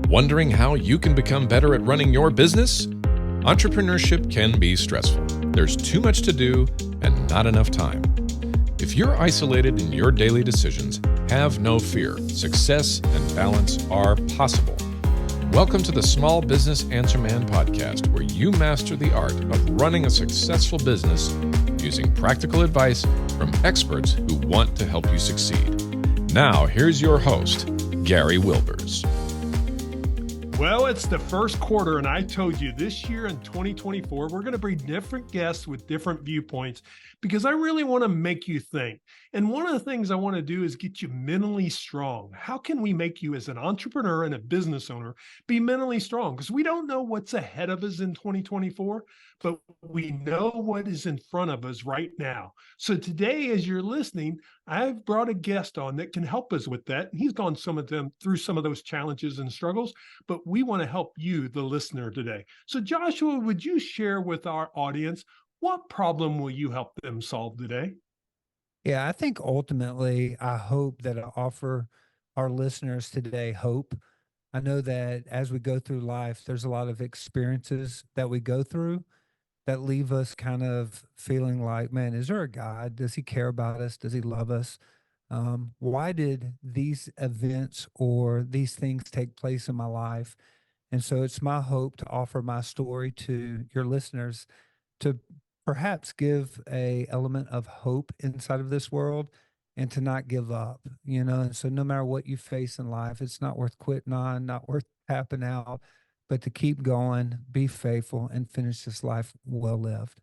Wondering how you can become better at running your business? Entrepreneurship can be stressful. There's too much to do and not enough time. If you're isolated in your daily decisions, have no fear. Success and balance are possible. Welcome to the Small Business Answer Man podcast, where you master the art of running a successful business using practical advice from experts who want to help you succeed. Now, here's your host, Gary Wilbers. Well, it's the first quarter, and I told you this year in 2024, we're going to bring different guests with different viewpoints because I really want to make you think. And one of the things I want to do is get you mentally strong. How can we make you, as an entrepreneur and a business owner, be mentally strong? Because we don't know what's ahead of us in 2024, but we know what is in front of us right now. So today, as you're listening, I've brought a guest on that can help us with that. He's gone through some of those challenges and struggles, but we want to help you, the listener, today. So Joshua, would you share with our audience, what problem will you help them solve today? Yeah, I think ultimately, I hope that I offer our listeners today hope. I know that as we go through life, there's a lot of experiences that we go through that leave us kind of feeling like, man, is there a God? Does he care about us? Does he love us? Why did these events or these things take place in my life? And so it's my hope to offer my story to your listeners to perhaps give a element of hope inside of this world and to not give up, and so no matter what you face in life, it's not worth quitting on, not worth tapping out, but to keep going, be faithful, and finish this life well lived.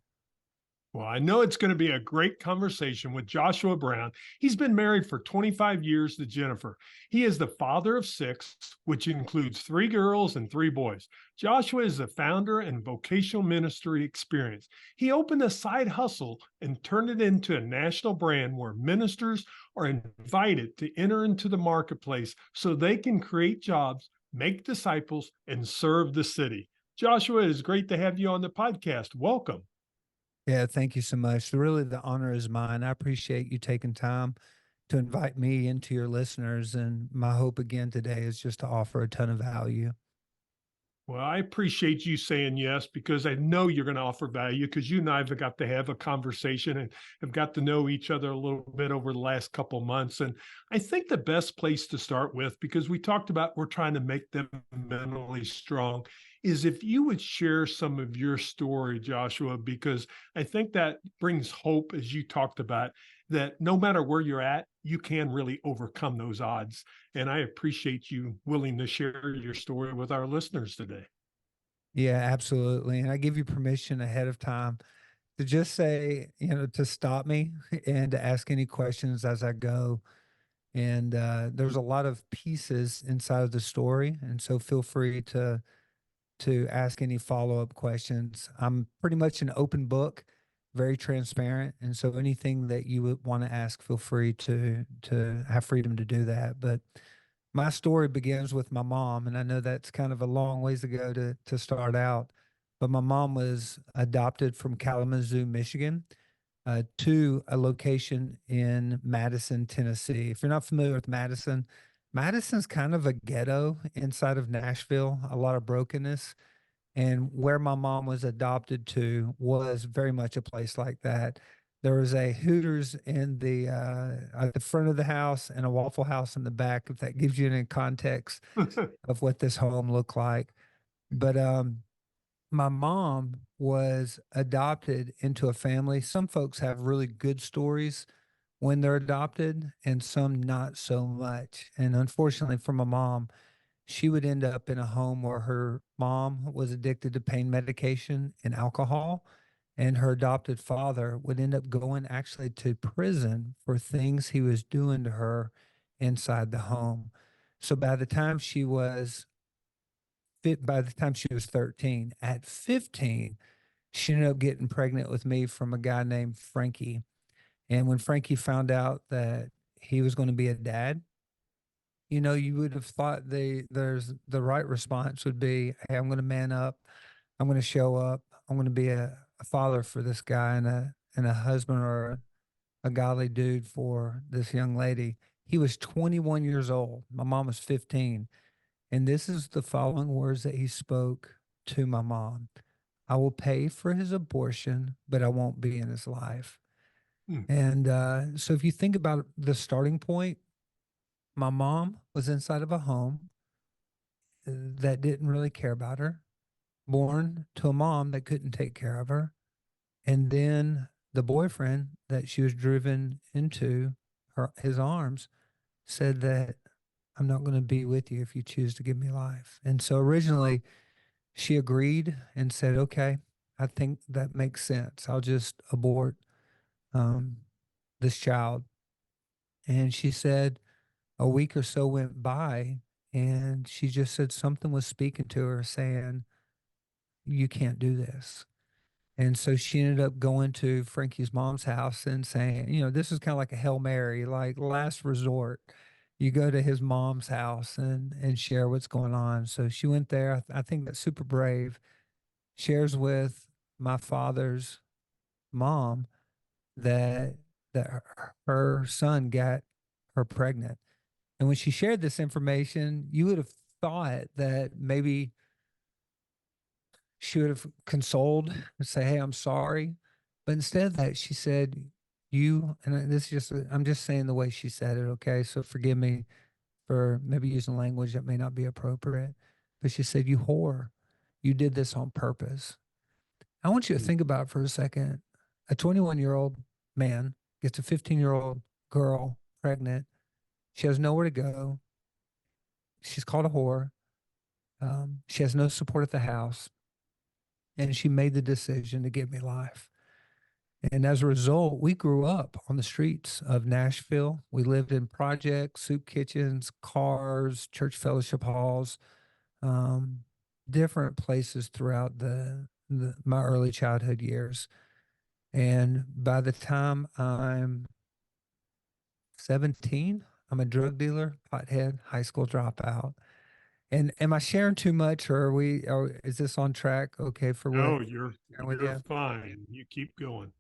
Well, I know it's going to be a great conversation with Joshua Brown. He's been married for 25 years to Jennifer. He is the father of 6, which includes 3 girls and 3 boys. Joshua is the founder and vocational ministry experience. He opened a side hustle and turned it into a national brand where ministers are invited to enter into the marketplace so they can create jobs, make disciples, and serve the city. Joshua, it is great to have you on the podcast. Welcome. Yeah, thank you so much. Really, the honor is mine. I appreciate you taking time to invite me into your listeners. And my hope again today is just to offer a ton of value. Well, I appreciate you saying yes, because I know you're going to offer value, because you and I have got to have a conversation and have got to know each other a little bit over the last couple of months. And I think the best place to start with, because we talked about we're trying to make them mentally strong, is if you would share some of your story, Joshua, because I think that brings hope, as you talked about, that no matter where you're at, you can really overcome those odds. And I appreciate you willing to share your story with our listeners today. Yeah, absolutely. And I give you permission ahead of time to just say, to stop me and to ask any questions as I go. And there's a lot of pieces inside of the story. And so feel free to ask any follow-up questions. I'm pretty much an open book, very transparent. And so anything that you would want to ask, feel free to have freedom to do that. But my story begins with my mom, and I know that's kind of a long ways ago to start out. But my mom was adopted from Kalamazoo, Michigan, to a location in Madison, Tennessee. If you're not familiar with Madison, Madison's kind of a ghetto inside of Nashville, a lot of brokenness. And where my mom was adopted to was very much a place like that. There was a Hooters in at the front of the house and a Waffle House in the back, if that gives you any context of what this home looked like. But my mom was adopted into a family. Some folks have really good stories when they're adopted and some not so much. And unfortunately for my mom, she would end up in a home where her mom was addicted to pain medication and alcohol, and her adopted father would end up going actually to prison for things he was doing to her inside the home. So by the time she was 13, at 15, she ended up getting pregnant with me from a guy named Frankie. And when Frankie found out that he was going to be a dad, you would have thought the right response would be, hey, I'm going to man up. I'm going to show up. I'm going to be a father for this guy and a husband or a godly dude for this young lady. He was 21 years old. My mom was 15. And this is the following words that he spoke to my mom. I will pay for his abortion, but I won't be in his life. Hmm. And so if you think about the starting point, my mom was inside of a home that didn't really care about her, born to a mom that couldn't take care of her. And then the boyfriend that she was driven into his arms said that I'm not going to be with you if you choose to give me life. And so originally she agreed and said, okay, I think that makes sense. I'll just abort um, this child. And she said a week or so went by and she just said something was speaking to her saying, you can't do this. And so she ended up going to Frankie's mom's house and saying, this is kind of like a Hail Mary, like last resort. You go to his mom's house and share what's going on. So she went there. I think that's super brave. Shares with my father's mom that her son got her pregnant. And when she shared this information, you would have thought that maybe she would have consoled and say, "Hey, I'm sorry." But instead of that, she said, "You," and this is just, I'm just saying the way she said it, okay? So forgive me for maybe using language that may not be appropriate. But she said, "You whore, you did this on purpose." I want you to Hmm. think about it for a second. A 21-year-old man gets a 15-year-old girl pregnant. She has nowhere to go. She's called a whore. She has no support at the house. And she made the decision to give me life. And as a result, we grew up on the streets of Nashville. We lived in projects, soup kitchens, cars, church fellowship halls, um, different places throughout my early childhood years. And by the time I'm 17, I'm a drug dealer, pothead, high school dropout. And am I sharing too much, or or is this on track? Okay, for what No, I'm sharing with you're you? fine. You keep going.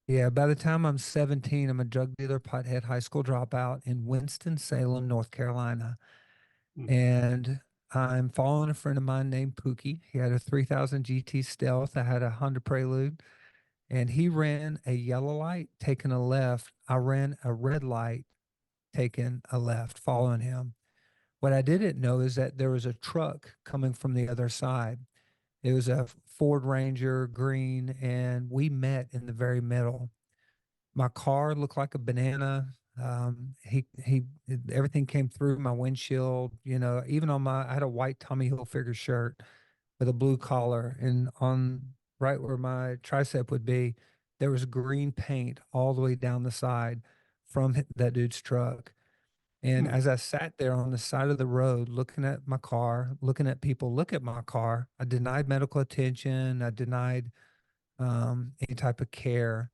Yeah, by the time I'm 17, I'm a drug dealer, pothead, high school dropout in Winston-Salem, North Carolina. Hmm. And I'm following a friend of mine named Pookie. He had a 3000 GT Stealth. I had a Honda Prelude, and he ran a yellow light, taking a left. I ran a red light, taking a left, following him. What I didn't know is that there was a truck coming from the other side. It was a Ford Ranger green, and we met in the very middle. My car looked like a banana. Everything came through my windshield. Even I had a white Tommy Hilfiger shirt with a blue collar, and on right where my tricep would be, there was green paint all the way down the side from that dude's truck. And Hmm. as I sat there on the side of the road, looking at my car, looking at people look at my car, I denied medical attention. I denied any type of care.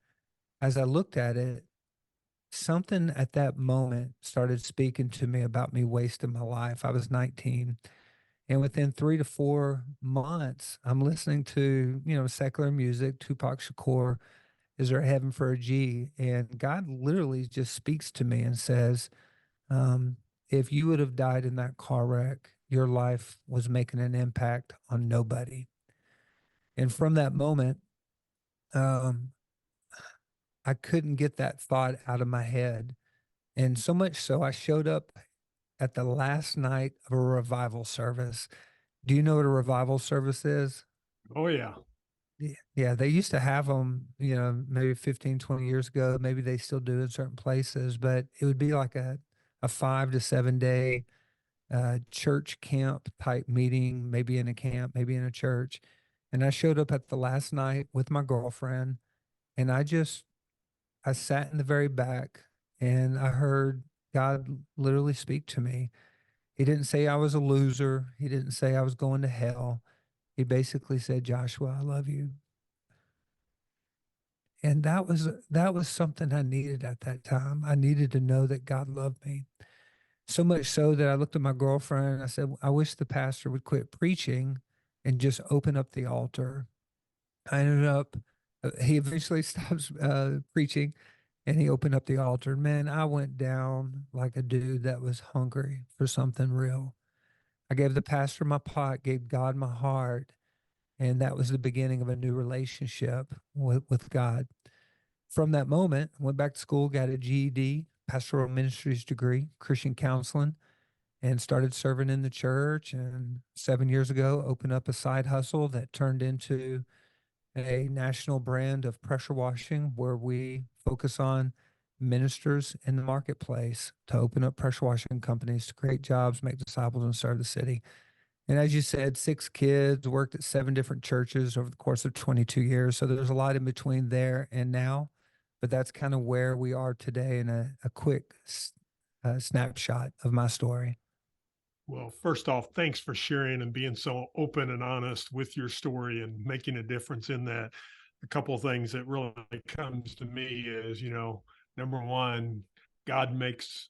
As I looked at it, something at that moment started speaking to me about me wasting my life. I was 19. And within 3 to 4 months, I'm listening to, secular music, Tupac Shakur, Is There a Heaven for a G? And God literally just speaks to me and says, um, if you would have died in that car wreck, your life was making an impact on nobody. And from that moment, um, I couldn't get that thought out of my head. And so much so, I showed up at the last night of a revival service. Do you know what a revival service is? Oh yeah. Yeah, they used to have them, maybe 15, 20 years ago. Maybe they still do in certain places, but it would be like a 5 to 7 day church camp type meeting, maybe in a camp, maybe in a church. And I showed up at the last night with my girlfriend, and I sat in the very back and I heard God literally speak to me. He didn't say I was a loser. He didn't say I was going to hell. He basically said, Joshua, I love you. And that was something I needed at that time. I needed to know that God loved me. So much so that I looked at my girlfriend and I said, I wish the pastor would quit preaching and just open up the altar. I ended up, he eventually stops preaching and he opened up the altar. Man, I went down like a dude that was hungry for something real. I gave the pastor my pot, gave God my heart, and that was the beginning of a new relationship with God. From that moment, went back to school, got a GED, pastoral ministries degree, Christian counseling, and started serving in the church. And 7 years ago, opened up a side hustle that turned into a national brand of pressure washing where we focus on ministers in the marketplace to open up pressure washing companies to create jobs, make disciples, and serve the city. And as you said, 6 kids, worked at 7 different churches over the course of 22 years. So there's a lot in between there and now, but that's kind of where we are today in a quick snapshot of my story. Well, first off, thanks for sharing and being so open and honest with your story and making a difference in that. A couple of things that really comes to me is, number one, God makes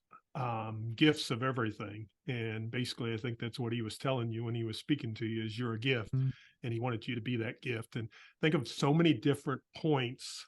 gifts of everything. And basically, I think that's what he was telling you when he was speaking to you is you're a gift Mm. and he wanted you to be that gift. And think of so many different points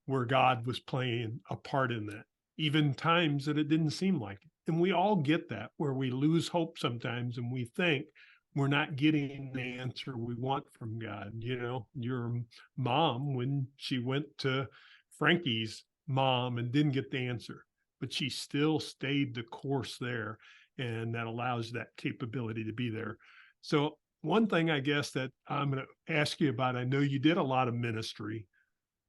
where God was playing a part in that, even times that it didn't seem like it. And we all get that where we lose hope sometimes and we think we're not getting the answer we want from God. Your mom, when she went to Frankie's mom and didn't get the answer, but she still stayed the course there. And that allows that capability to be there. So, one thing I guess that I'm going to ask you about, I know you did a lot of ministry,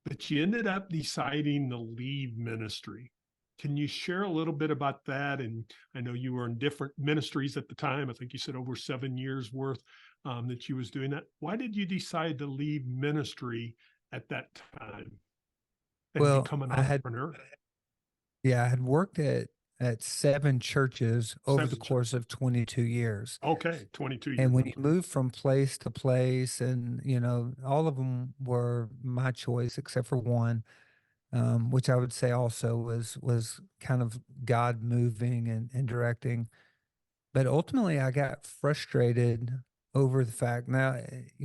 but you ended up deciding to leave ministry. Can you share a little bit about that? And I know you were in different ministries at the time. I think you said over 7 years worth that you was doing that. Why did you decide to leave ministry at that time and Well, become an I had, entrepreneur? yeah, I had worked at 7 churches over the Seven course churches. of 22 years. Okay, 22 And years. when I'm you sorry. move from place to place, and all of them were my choice except for one, which I would say also was kind of God moving and directing. But ultimately, I got frustrated over the fact. Now,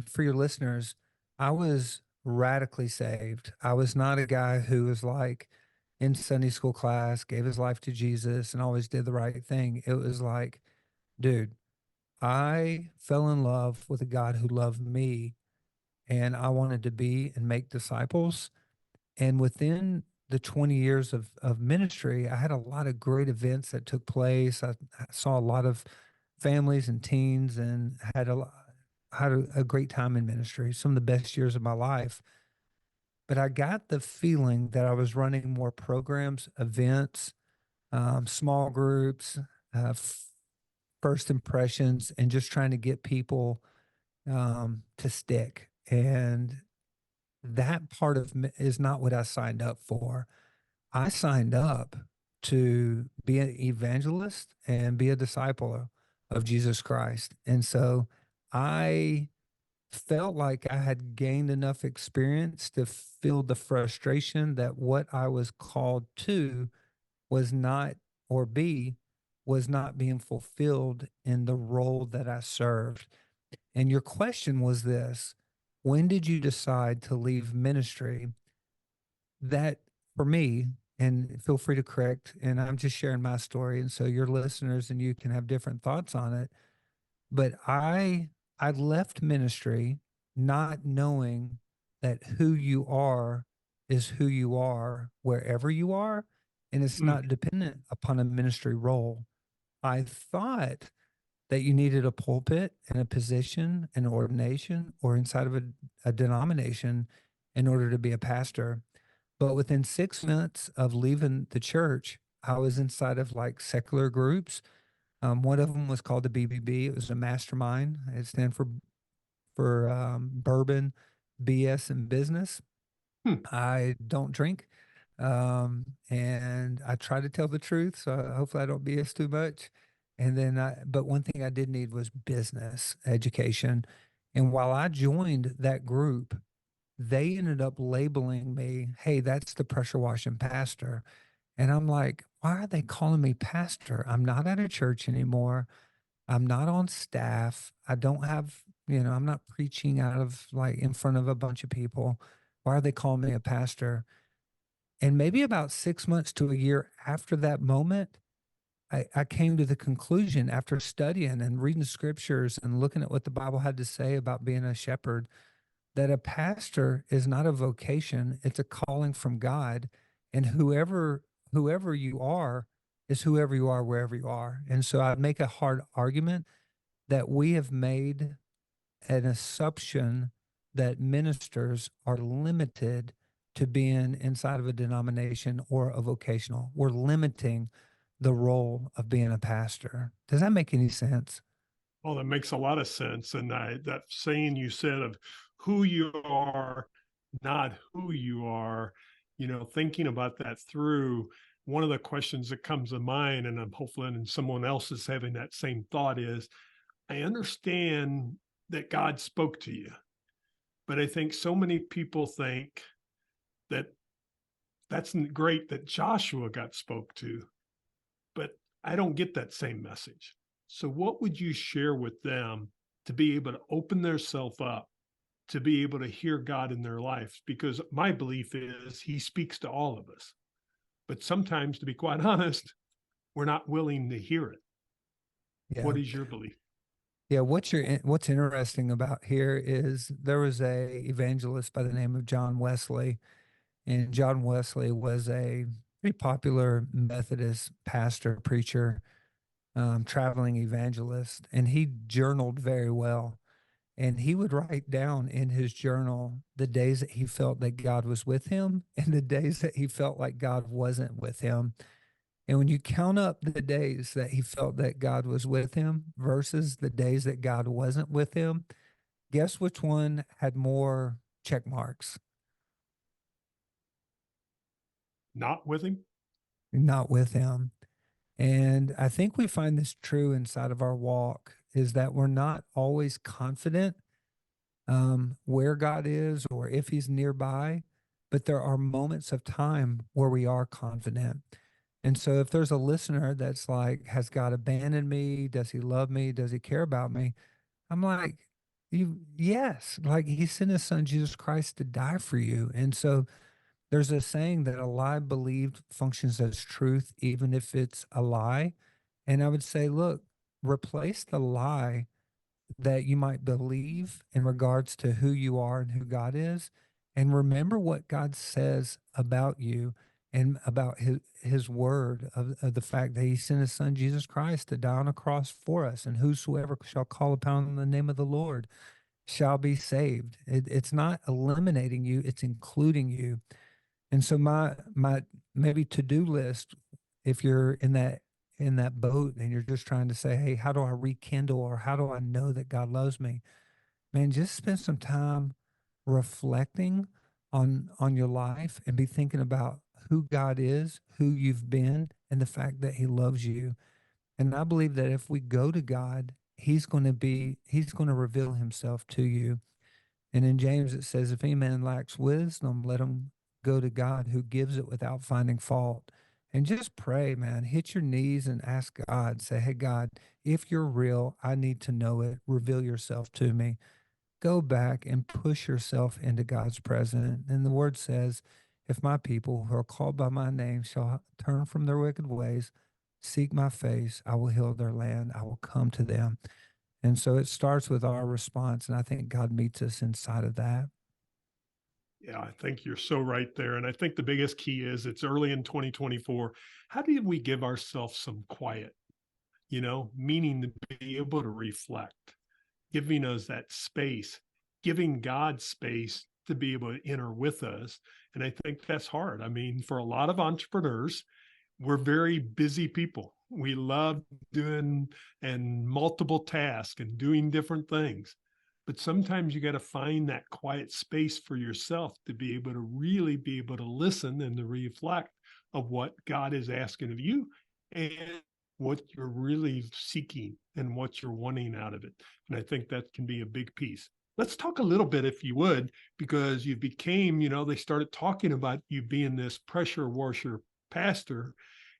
for your listeners, I was radically saved. I was not a guy who was like in Sunday school class, gave his life to Jesus, and always did the right thing. It was like, dude, I fell in love with a God who loved me, and I wanted to be and make disciples. And within the 20 years of ministry, I had a lot of great events that took place. I saw a lot of families and teens and had a great time in ministry, some of the best years of my life. But I got the feeling that I was running more programs, events, small groups, first impressions, and just trying to get people to stick. And that part of me is not what I signed up for. I signed up to be an evangelist and be a disciple of Jesus Christ. And so I felt like I had gained enough experience to feel the frustration that what I was called to was not, or be, was not being fulfilled in the role that I served. And your question was this: when did you decide to leave ministry? That, for me, and feel free to correct, and I'm just sharing my story. And so your listeners and you can have different thoughts on it. But I left ministry not knowing that who you are is who you are wherever you are. And it's Mm, not dependent upon a ministry role. I thought that you needed a pulpit and a position, an ordination, or inside of a denomination in order to be a pastor. But within 6 months of leaving the church, I was inside of like secular groups. One of them was called the BBB. It was a mastermind. It stands for bourbon, BS, and business. hmm. I don't drink, and I try to tell the truth. So hopefully I don't BS too much. And then, but one thing I did need was business education. And while I joined that group, they ended up labeling me, "Hey, that's the pressure washing pastor." And I'm like, why are they calling me pastor? I'm not at a church anymore. I'm not on staff. I don't have, I'm not preaching out of like in front of a bunch of people. Why are they calling me a pastor? And maybe about 6 months to a year after that moment, I came to the conclusion after studying and reading scriptures and looking at what the Bible had to say about being a shepherd that a pastor is not a vocation, it's a calling from God. And whoever you are is whoever you are wherever you are. And so I make a hard argument that we have made an assumption that ministers are limited to being inside of a denomination or a vocational. We're limiting the role of being a pastor. Does that make any sense? Well, that makes a lot of sense. And that saying you said of who you are, not who you are, thinking about that through, one of the questions that comes to mind, and I'm hopeful and someone else is having that same thought, is I understand that God spoke to you, but I think so many people think that that's great that Joshua got spoke to, but I don't get that same message. So what would you share with them to be able to open themselves up, to be able to hear God in their life? Because my belief is he speaks to all of us, but sometimes, to be quite honest, we're not willing to hear it. Yeah. What is your belief? Yeah, what's interesting about here is there was a evangelist by the name of John Wesley, and John Wesley was a pretty popular Methodist pastor, preacher, traveling evangelist, and he journaled very well. And he would write down in his journal the days that he felt that God was with him and the days that he felt like God wasn't with him. And when you count up the days that he felt that God was with him versus the days that God wasn't with him, guess which one had more check marks? Not with him? Not with him. And I think we find this true inside of our walk is that we're not always confident where God is or if he's nearby, but there are moments of time where we are confident. And so if there's a listener that's like, has God abandoned me? Does he love me? Does he care about me? I'm like, yes, like he sent his son Jesus Christ to die for you. And so there's a saying that a lie believed functions as truth, even if it's a lie. And I would say, look, replace the lie that you might believe in regards to who you are and who God is. And remember what God says about you and about his word of the fact that he sent his son Jesus Christ to die on a cross for us. And whosoever shall call upon the name of the Lord shall be saved. It's not eliminating you, it's including you. And so my maybe to-do list, if you're in that boat and you're just trying to say, hey, how do I rekindle or how do I know that God loves me? Man, just spend some time reflecting on your life and be thinking about who God is, who you've been, and the fact that he loves you. And I believe that if we go to God, he's going to reveal himself to you. And in James, it says, if any man lacks wisdom, let him go to God who gives it without finding fault. And just pray, man. Hit your knees and ask God. Say, hey, God, if you're real, I need to know it. Reveal yourself to me. Go back and push yourself into God's presence. And the word says, if my people who are called by my name shall turn from their wicked ways, seek my face, I will heal their land. I will come to them. And so it starts with our response. And I think God meets us inside of that. Yeah, I think you're so right there. And I think the biggest key is it's early in 2024. How do we give ourselves some quiet, meaning to be able to reflect, giving us that space, giving God space to be able to enter with us. And I think that's hard. I mean, for a lot of entrepreneurs, we're very busy people. We love doing and multiple tasks and doing different things. But sometimes you got to find that quiet space for yourself to be able to really be able to listen and to reflect of what God is asking of you and what you're really seeking and what you're wanting out of it. And I think that can be a big piece. Let's talk a little bit, if you would, because you became, they started talking about you being this pressure washer pastor,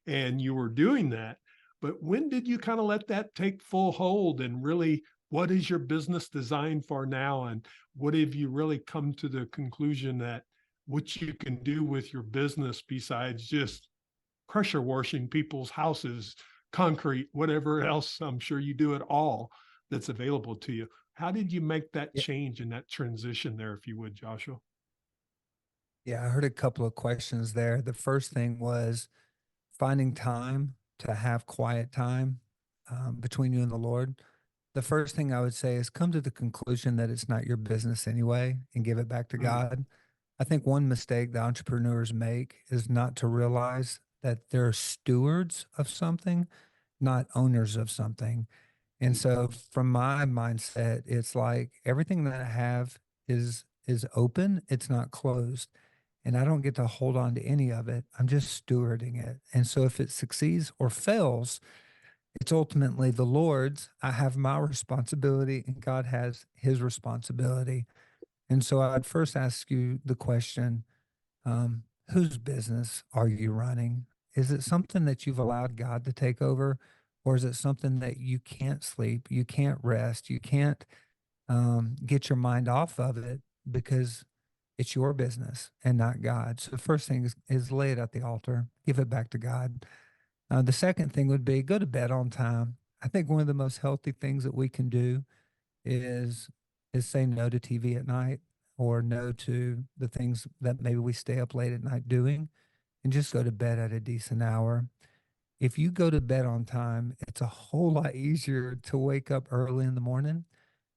and you were doing that. But when did you kind of let that take full hold and really, what is your business designed for now? And what have you really come to the conclusion that what you can do with your business besides just pressure washing people's houses concrete, whatever else. I'm sure you do it all that's available to you. How did you make that Yeah, change and that transition there, if you would, Joshua? yeah, I heard a couple of questions there. The first thing was finding time to have quiet time between you and the Lord. The first thing I would say is come to the conclusion that it's not your business anyway and give it back to Mm. God. I think one mistake that entrepreneurs make is not to realize that they're stewards of something, not owners of something. And so from my mindset, it's like everything that I have is open, it's not closed. And I don't get to hold on to any of it. I'm just stewarding it. And so if it succeeds or fails, it's ultimately the Lord's. I have my responsibility and God has his responsibility. And so I'd first ask you the question, whose business are you running? Is it something that you've allowed God to take over? Or is it something that you can't sleep, you can't rest, you can't get your mind off of it because it's your business and not God? So the first thing is lay it at the altar, give it back to God. The second thing would be go to bed on time. I think one of the most healthy things that we can do is is say no to TV at night or no to the things that maybe we stay up late at night doing and just go to bed at a decent hour. If you go to bed on time, it's a whole lot easier to wake up early in the morning.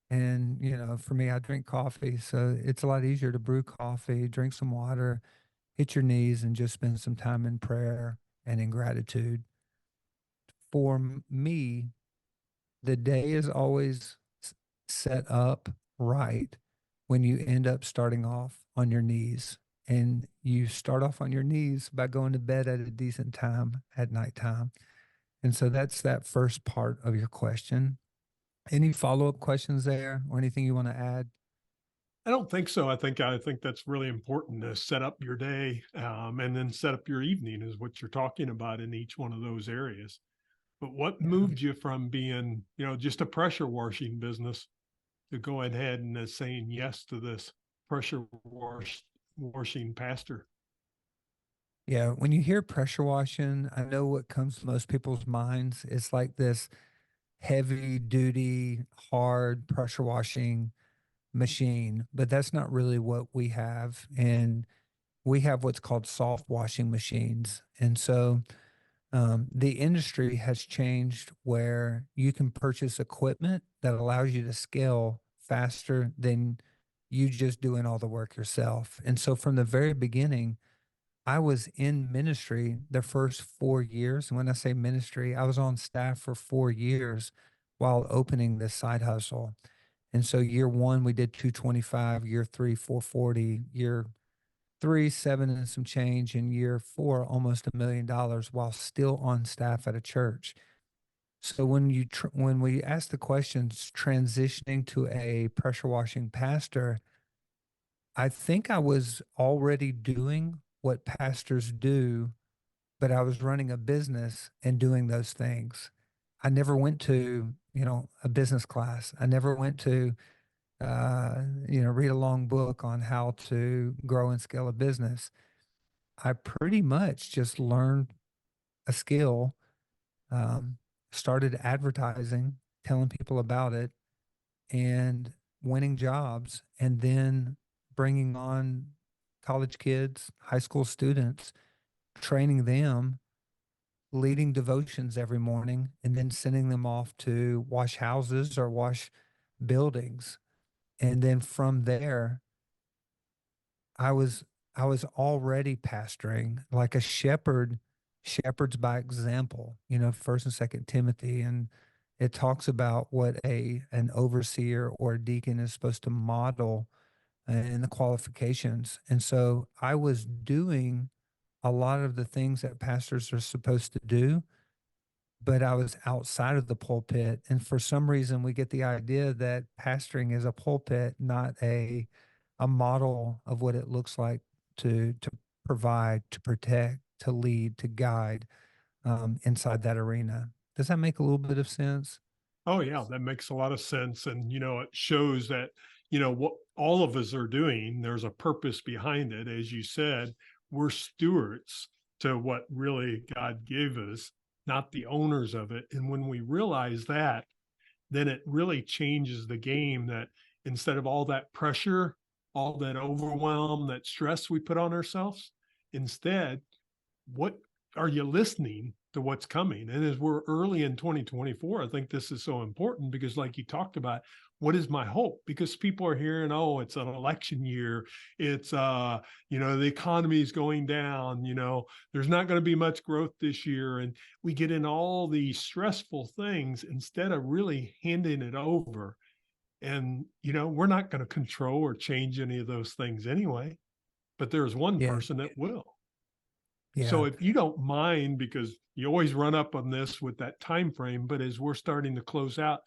And, for me, I drink coffee. So it's a lot easier to brew coffee, drink some water, hit your knees, and just spend some time in prayer and in gratitude. For me, the day is always set up right when you end up starting off on your knees. And you start off on your knees by going to bed at a decent time at nighttime. And so that's that first part of your question. Any follow-up questions there or anything you want to add? I don't think so. I think that's really important to set up your day, and then set up your evening is what you're talking about in each one of those areas. But what Yeah. moved you from being, just a pressure washing business to go ahead and saying yes to this washing pastor? Yeah. When you hear pressure washing, I know what comes to most people's minds. It's like this heavy duty, hard pressure washing machine, but that's not really what we have. And we have what's called soft washing machines. And so the industry has changed where you can purchase equipment that allows you to scale faster than you just doing all the work yourself. And so from the very beginning, I was in ministry the first 4 years. And when I say ministry, I was on staff for 4 years while opening this side hustle. And so year one, we did 225, year three, 440, year three, seven and some change, and year four, almost $1 million while still on staff at a church. So when we ask the questions transitioning to a pressure washing pastor, I think I was already doing what pastors do, but I was running a business and doing those things. I never went to, a business class. I never went to read a long book on how to grow and scale a business. I pretty much just learned a skill, um, started advertising, telling people about it, and winning jobs, and then bringing on college kids, high school students, training them, leading devotions every morning, and then sending them off to wash houses or wash buildings. And then from there, I was I was already pastoring like a shepherd shepherds by example, first and second Timothy, and it talks about what an overseer or a deacon is supposed to model and the qualifications. And so I was doing a lot of the things that pastors are supposed to do, but I was outside of the pulpit. And for some reason, we get the idea that pastoring is a pulpit, not a model of what it looks like to provide, to protect, to lead, to guide inside that arena. Does that make a little bit of sense? Oh yeah, that makes a lot of sense. And it shows that, what all of us are doing, there's a purpose behind it. As you said, we're stewards to what really God gave us. not the owners of it. And when we realize that, then it really changes the game, that instead of all that pressure, all that overwhelm, that stress we put on ourselves, instead, what are you listening to what's coming? And as we're early in 2024, I think this is so important because, like you talked about, what is my hope? Because people are hearing, oh, it's an election year. It's, the economy is going down. There's not going to be much growth this year. And we get in all these stressful things instead of really handing it over. And, we're not going to control or change any of those things anyway. But there's one Yeah. person that will. Yeah. So if you don't mind, because you always run up on this with that time frame, but as we're starting to close out,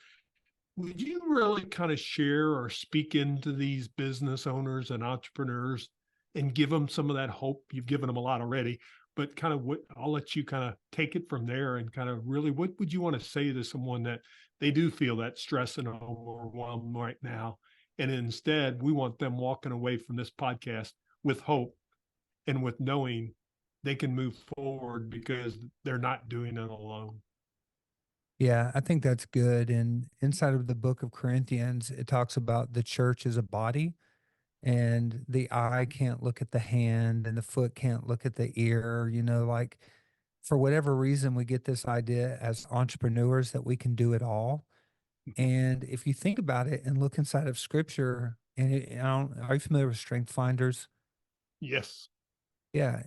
would you really kind of share or speak into these business owners and entrepreneurs and give them some of that hope? You've given them a lot already, but kind of what I'll let you kind of take it from there, and kind of really, what would you want to say to someone that they do feel that stress and overwhelm right now? And instead, we want them walking away from this podcast with hope and with knowing they can move forward because they're not doing it alone. Yeah, I think that's good. And inside of the book of Corinthians, it talks about the church as a body, and the eye can't look at the hand and the foot can't look at the ear. Like for whatever reason, we get this idea as entrepreneurs that we can do it all. And if you think about it and look inside of scripture, are you familiar with strength finders? Yes. Yeah.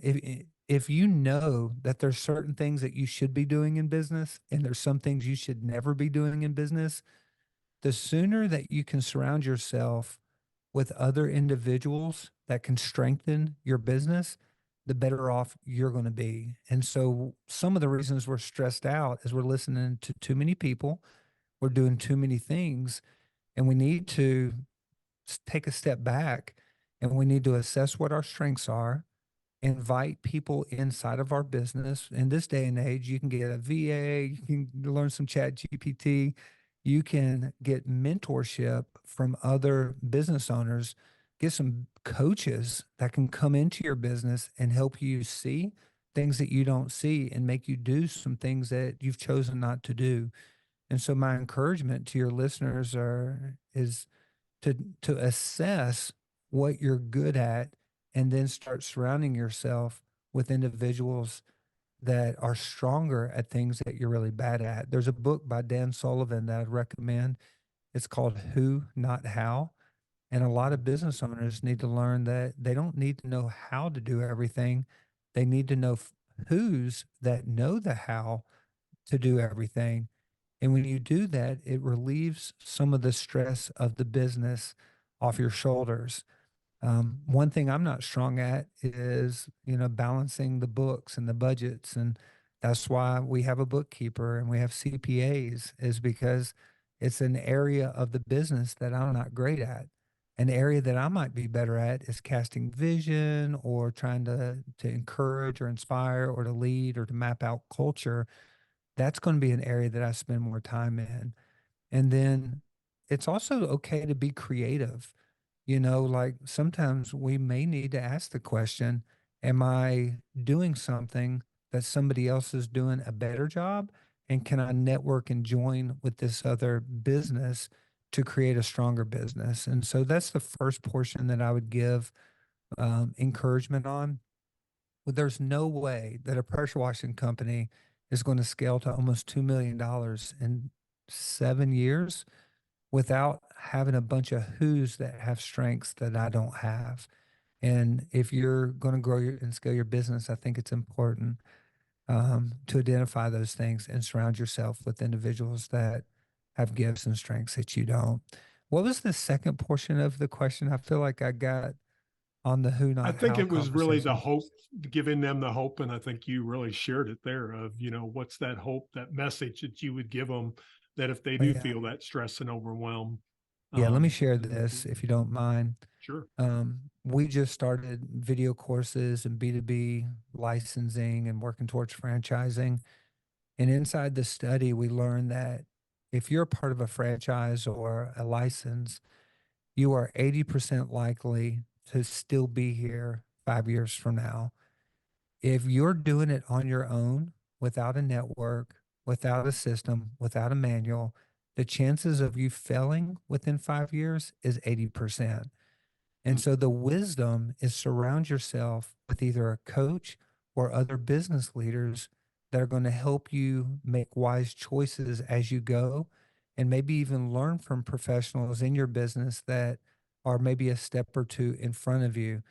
If you know that there's certain things that you should be doing in business and there's some things you should never be doing in business, the sooner that you can surround yourself with other individuals that can strengthen your business, the better off you're going to be. And so some of the reasons we're stressed out is we're listening to too many people, we're doing too many things, and we need to take a step back and we need to assess what our strengths are, invite people inside of our business. In this day and age, you can get a VA, you can learn some chat GPT, you can get mentorship from other business owners, get some coaches that can come into your business and help you see things that you don't see and make you do some things that you've chosen not to do. And so my encouragement to your listeners is to assess what you're good at and then start surrounding yourself with individuals that are stronger at things that you're really bad at. There's a book by Dan Sullivan that I'd recommend. It's called Who, Not How. And a lot of business owners need to learn that they don't need to know how to do everything. They need to know who's that know the how to do everything. And when you do that, it relieves some of the stress of the business off your shoulders. One thing I'm not strong at is, balancing the books and the budgets. And that's why we have a bookkeeper and we have CPAs, is because it's an area of the business that I'm not great at. An area that I might be better at is casting vision or trying to encourage or inspire or to lead or to map out culture. That's going to be an area that I spend more time in. And then it's also okay to be creative. Like sometimes we may need to ask the question, am I doing something that somebody else is doing a better job? And can I network and join with this other business to create a stronger business? And so that's the first portion that I would give encouragement on. Well, there's no way that a pressure washing company is going to scale to almost $2 million in 7 years without having a bunch of who's that have strengths that I don't have. And if you're going to grow and scale your business, I think it's important to identify those things and surround yourself with individuals that have gifts and strengths that you don't. What was the second portion of the question? I feel like I got on the who, I not think how it was really the conversation. hope, giving them the hope. And I think you really shared it there of, what's that hope, that message that you would give them, that if they Oh, do yeah. feel that stress and overwhelm. Yeah. Let me share To move this forward. if you don't mind. Sure. We just started video courses and B2B licensing and working towards franchising. And inside the study, we learned that if you're a part of a franchise or a license, you are 80% likely to still be here 5 years from now. If you're doing it on your own without a network, without a system, without a manual, the chances of you failing within 5 years is 80%. And Mm. so the wisdom is surround yourself with either a coach or other business leaders that are going to help you make wise choices as you go, and maybe even learn from professionals in your business that are maybe a step or two in front of you.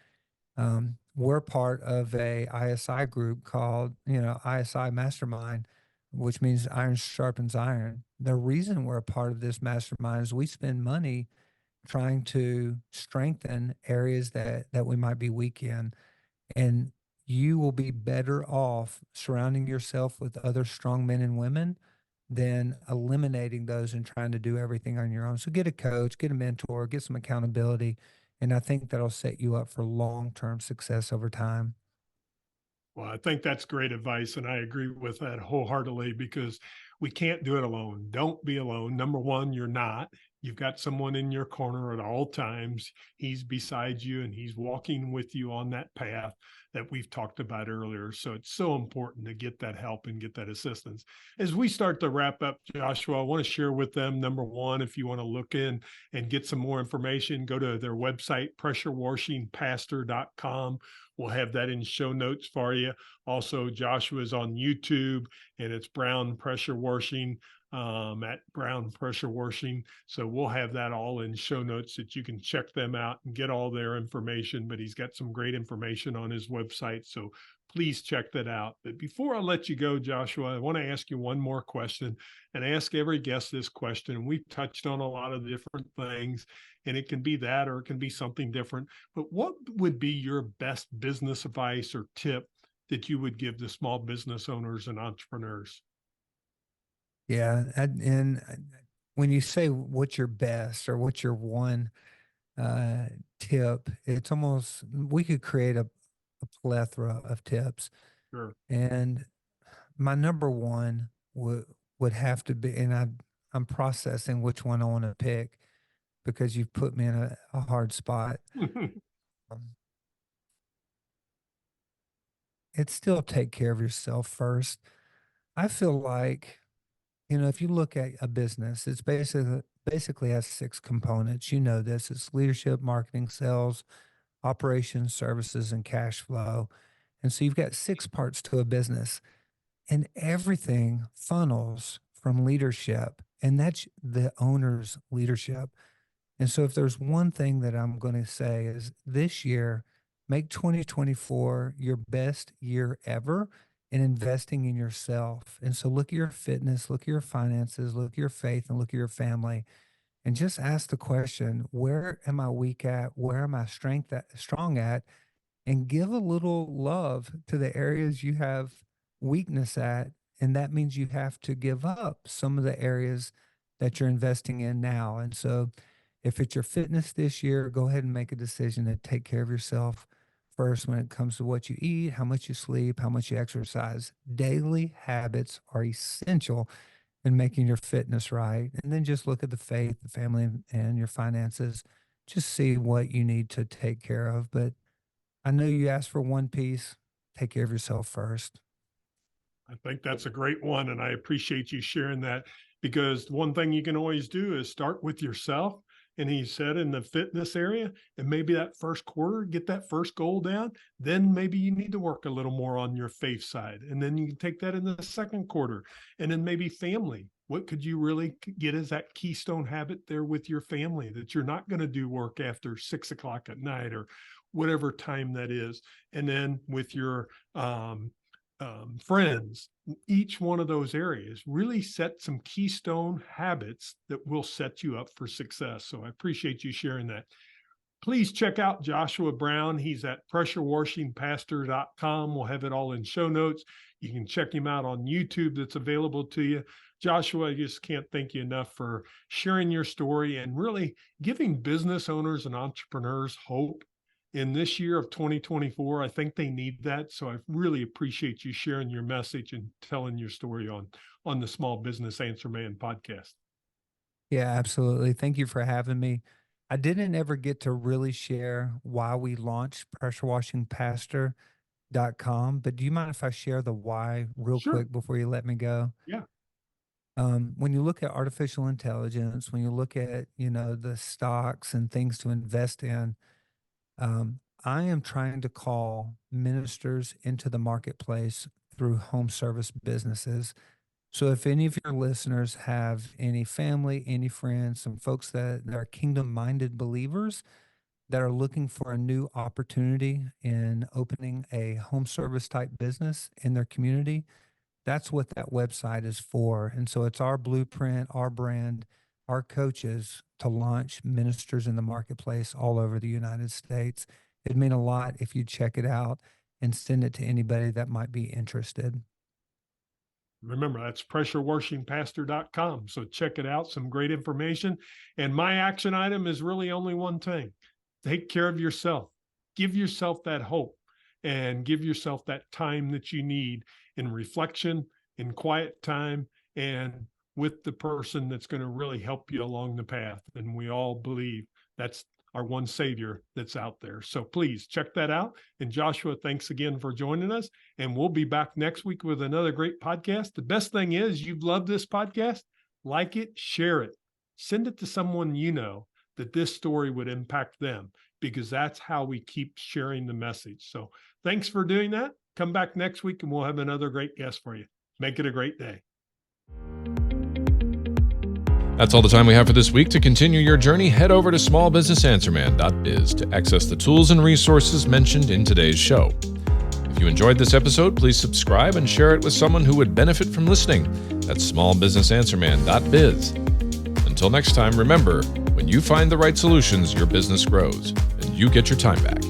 We're part of a ISI group called, ISI Mastermind, which means iron sharpens iron. The reason we're a part of this mastermind is we spend money trying to strengthen areas that we might be weak in. And you will be better off surrounding yourself with other strong men and women than eliminating those and trying to do everything on your own. So get a coach, get a mentor, get some accountability. And I think that'll set you up for long-term success over time. Well, I think that's great advice. And I agree with that wholeheartedly because we can't do it alone. Don't be alone. Number one, you're not. You've got someone in your corner at all times. He's beside you and he's walking with you on that path that we've talked about earlier. So it's so important to get that help and get that assistance. As we start to wrap up, Joshua, I want to share with them, number one, if you want to look in and get some more information, go to their website, pressurewashingpastor.com. We'll have that in show notes for you. Also, Joshua's on YouTube and it's Brown Pressure Washing, at Brown Pressure Washing. So we'll have that all in show notes that you can check them out and get all their information. But he's got some great information on his website. So please check that out. But before I let you go, Joshua, I want to ask you one more question, and ask every guest this question. We've touched on a lot of different things, and it can be that or it can be something different. But what would be your best business advice or tip that you would give to small business owners and entrepreneurs? Yeah. And when you say what's your best or what's your one tip, it's almost, we could create a plethora of tips. Sure. And my number one would have to be, and I'm processing which one I want to pick because you've put me in a hard spot. Um, it's still take care of yourself first. I feel like, if you look at a business, it's basically has six components. You know this. It's leadership, marketing, sales, operations, services, and cash flow. And so you've got six parts to a business, and everything funnels from leadership, and that's the owner's leadership. And so if there's one thing that I'm going to say is this year, make 2024 your best year ever in investing in yourself. And so look at your fitness, look at your finances, look at your faith, and look at your family, and just ask the question, where am I weak at? Where am I strong at? And give a little love to the areas you have weakness at. And that means you have to give up some of the areas that you're investing in now. And so if it's your fitness this year, go ahead and make a decision to take care of yourself first when it comes to what you eat, how much you sleep, how much you exercise. Daily habits are essential in making your fitness right. And then just look at the faith, the family, and your finances. Just see what you need to take care of. But I know you asked for one piece. Take care of yourself first. I think that's a great one. And I appreciate you sharing that, because one thing you can always do is start with yourself. And he said in the fitness area, and maybe that first quarter, get that first goal down. Then maybe you need to work a little more on your faith side. And then you can take that in the second quarter. And then maybe family. What could you really get as that keystone habit there with your family, that you're not going to do work after 6 o'clock at night or whatever time that is? And then with your friends, each one of those areas really set some keystone habits that will set you up for success. So I appreciate you sharing that. Please check out Joshua Brown. He's at pressurewashingpastor.com. We'll have it all in show notes. You can check him out on YouTube, that's available to you. Joshua, I just can't thank you enough for sharing your story and really giving business owners and entrepreneurs hope in this year of 2024. I think they need that. So I really appreciate you sharing your message and telling your story on the Small Business Answer Man podcast. Yeah, absolutely. Thank you for having me. I didn't ever get to really share why we launched Pressure Washing Pastor. but do you mind if I share the why real Sure. quick before you let me go? Yeah. When you look at artificial intelligence, when you look at, the stocks and things to invest in, I am trying to call ministers into the marketplace through home service businesses. So if any of your listeners have any family, any friends, some folks that are kingdom-minded believers that are looking for a new opportunity in opening a home service type business in their community, that's what that website is for. And so it's our blueprint, our brand, our coaches to launch ministers in the marketplace all over the United States. It'd mean a lot if you check it out and send it to anybody that might be interested. Remember, that's pressurewashingpastor.com. So check it out. Some great information. And my action item is really only one thing. Take care of yourself. Give yourself that hope and give yourself that time that you need in reflection, in quiet time, and with the person that's going to really help you along the path. And we all believe that's our one Savior that's out there. So please check that out. And Joshua, thanks again for joining us. And we'll be back next week with another great podcast. The best thing is you've loved this podcast. Like it, share it, send it to someone you know that this story would impact them, because that's how we keep sharing the message. So thanks for doing that. Come back next week and we'll have another great guest for you. Make it a great day. That's all the time we have for this week. To continue your journey, head over to smallbusinessanswerman.biz to access the tools and resources mentioned in today's show. If you enjoyed this episode, please subscribe and share it with someone who would benefit from listening. That's smallbusinessanswerman.biz. Until next time, remember, when you find the right solutions, your business grows and you get your time back.